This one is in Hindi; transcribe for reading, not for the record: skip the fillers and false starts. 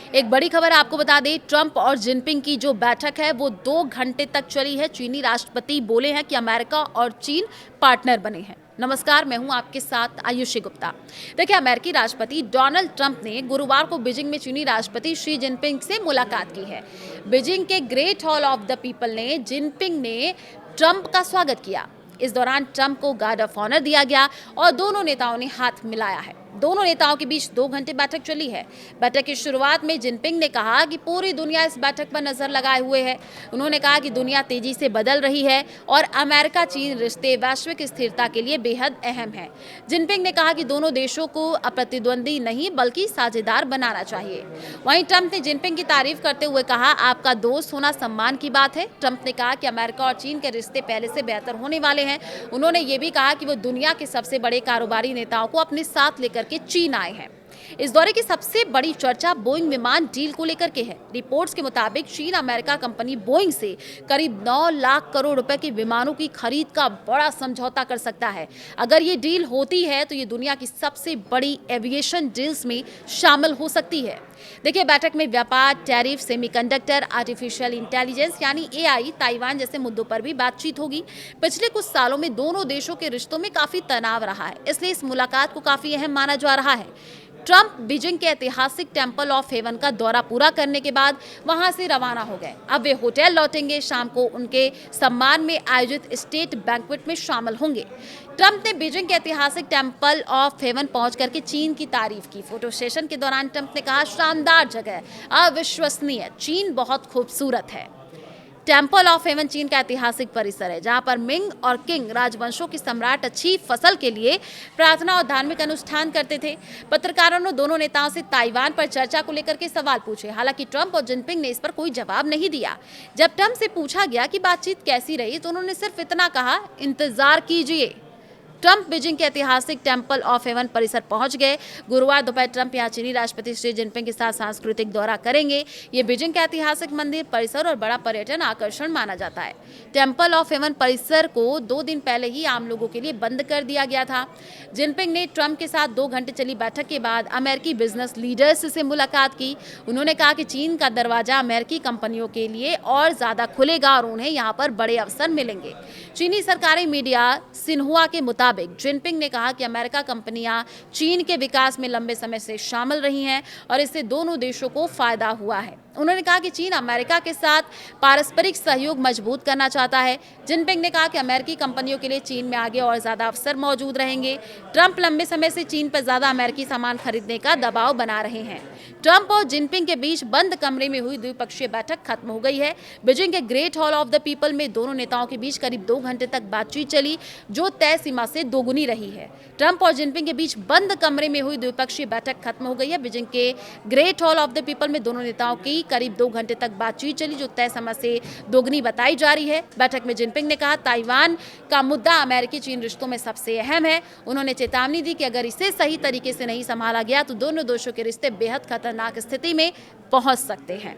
एक बड़ी खबर आपको बता दें, ट्रंप और जिनपिंग की जो बैठक है वो 2 घंटे तक चली है। चीनी राष्ट्रपति बोले हैं कि अमेरिका और चीन पार्टनर बने हैं। नमस्कार, मैं हूं आपके साथ आयुषी गुप्ता। देखिए, अमेरिकी राष्ट्रपति डोनाल्ड ट्रंप ने गुरुवार को बीजिंग में चीनी राष्ट्रपति शी जिनपिंग से मुलाकात की है। बीजिंग के great hall of the people ने जिनपिंग ने ट्रंप का स्वागत किया। इस दौरान ट्रंप को गार्ड ऑफ ऑनर दिया गया और दोनों नेताओं ने हाथ मिलाया है। दोनों नेताओं के बीच 2 घंटे बैठक चली है। बैठक की शुरुआत में जिनपिंग ने कहा कि पूरी दुनिया इस बैठक पर नजर लगाए हुए है। उन्होंने कहा कि दुनिया तेजी से बदल रही है और अमेरिका चीन रिश्ते वैश्विक स्थिरता के लिए बेहद अहम है। जिनपिंग ने कहा कि दोनों देशों को अप्रतिद्वंदी नहीं बल्कि साझेदार बनाना चाहिए। वहीं ट्रंप ने जिनपिंग की तारीफ करते हुए कहा, आपका दोस्त होना सम्मान की बात है। ट्रंप ने कहा कि अमेरिका और चीन के रिश्ते पहले से बेहतर होने वाले हैं। उन्होंने ये भी कहा कि वो दुनिया के सबसे बड़े कारोबारी नेताओं को अपने साथ लेकर के चीन आए हैं। इस दौरे की सबसे बड़ी चर्चा बोइंग विमान डील को लेकर के है। रिपोर्ट्स के मुताबिक चीन अमेरिका कंपनी बोइंग से करीब 9 लाख करोड़ रुपए के विमानों की खरीद का बड़ा समझौता कर सकता है। अगर ये डील होती है तो ये दुनिया की सबसे बड़ी एविएशन डील्स में शामिल हो सकती है। देखिए, बैठक में व्यापार, टैरिफ, सेमीकंडक्टर, आर्टिफिशियल इंटेलिजेंस यानी एआई, ताइवान जैसे मुद्दों पर भी बातचीत होगी। पिछले कुछ सालों में दोनों देशों के रिश्तों में काफी तनाव रहा है, इसलिए इस मुलाकात को काफी अहम माना जा रहा है। ट्रंप बीजिंग के ऐतिहासिक टेंपल ऑफ हेवन का दौरा पूरा करने के बाद वहां से रवाना हो गए। अब वे होटल लौटेंगे। शाम को उनके सम्मान में आयोजित स्टेट बैंक्वेट में शामिल होंगे। ट्रंप ने बीजिंग के ऐतिहासिक टेंपल ऑफ हेवन पहुंच करके चीन की तारीफ की। फोटो सेशन के दौरान ट्रंप ने कहा, शानदार जगह, अविश्वसनीय, चीन बहुत खूबसूरत है। टेंपल ऑफ हेवन चीन का ऐतिहासिक परिसर है, जहां पर मिंग और किंग राजवंशों के सम्राट अच्छी फसल के लिए प्रार्थना और धार्मिक अनुष्ठान करते थे। पत्रकारों ने दोनों नेताओं से ताइवान पर चर्चा को लेकर के सवाल पूछे। हालांकि ट्रंप और जिनपिंग ने इस पर कोई जवाब नहीं दिया। जब ट्रंप से पूछा गया कि बातचीत कैसी रही तो उन्होंने सिर्फ इतना कहा, इंतजार कीजिए। ट्रंप बीजिंग के ऐतिहासिक टेंपल ऑफ हेवन परिसर पहुंच गए। गुरुवार दोपहर ट्रंप यहां चीनी राष्ट्रपति शी जिनपिंग के साथ सांस्कृतिक दौरा करेंगे। ये बीजिंग का ऐतिहासिक मंदिर परिसर और बड़ा पर्यटन आकर्षण माना जाता है। टेंपल ऑफ हेवन परिसर को 2 दिन पहले ही आम लोगों के लिए बंद कर दिया गया था। जिनपिंग ने ट्रंप के साथ 2 घंटे चली बैठक के बाद अमेरिकी बिजनेस लीडर्स से मुलाकात की। उन्होंने कहा कि चीन का दरवाजा अमेरिकी कंपनियों के लिए और ज्यादा खुलेगा और उन्हें यहाँ पर बड़े अवसर मिलेंगे। चीनी सरकारी मीडिया सिन्हुआ के मुताबिक जिनपिंग ने कहा कि अमेरिका कंपनियां चीन के विकास में लंबे समय से शामिल रही हैं और इससे दोनों देशों को फायदा हुआ है। उन्होंने कहा कि चीन अमेरिका के साथ पारस्परिक सहयोग मजबूत करना चाहता है। जिनपिंग ने कहा कि अमेरिकी कंपनियों के लिए चीन में आगे और ज्यादा अवसर मौजूद रहेंगे। ट्रंप लंबे समय से चीन पर ज्यादा अमेरिकी सामान खरीदने का दबाव बना रहे हैं। ट्रंप और जिनपिंग के बीच बंद कमरे में हुई द्विपक्षीय बैठक खत्म हो गई है। बीजिंग के great hall of the people में दोनों नेताओं के बीच करीब 2 घंटे तक बातचीत चली, जो तय सीमा से दोगुनी रही है। ट्रंप और जिनपिंग के बीच बंद कमरे में हुई द्विपक्षीय बैठक खत्म हो गई है। बीजिंग के great hall of the people में दोनों नेताओं की करीब 2 घंटे तक बातचीत चली, जो तय समय से दोगुनी बताई जा रही है। बैठक में जिनपिंग ने कहा, ताइवान का मुद्दा अमेरिकी चीन रिश्तों में सबसे अहम है। उन्होंने चेतावनी दी कि अगर इसे सही तरीके से नहीं संभाला गया तो दोनों देशों के रिश्ते बेहद खतरनाक स्थिति में पहुंच सकते हैं।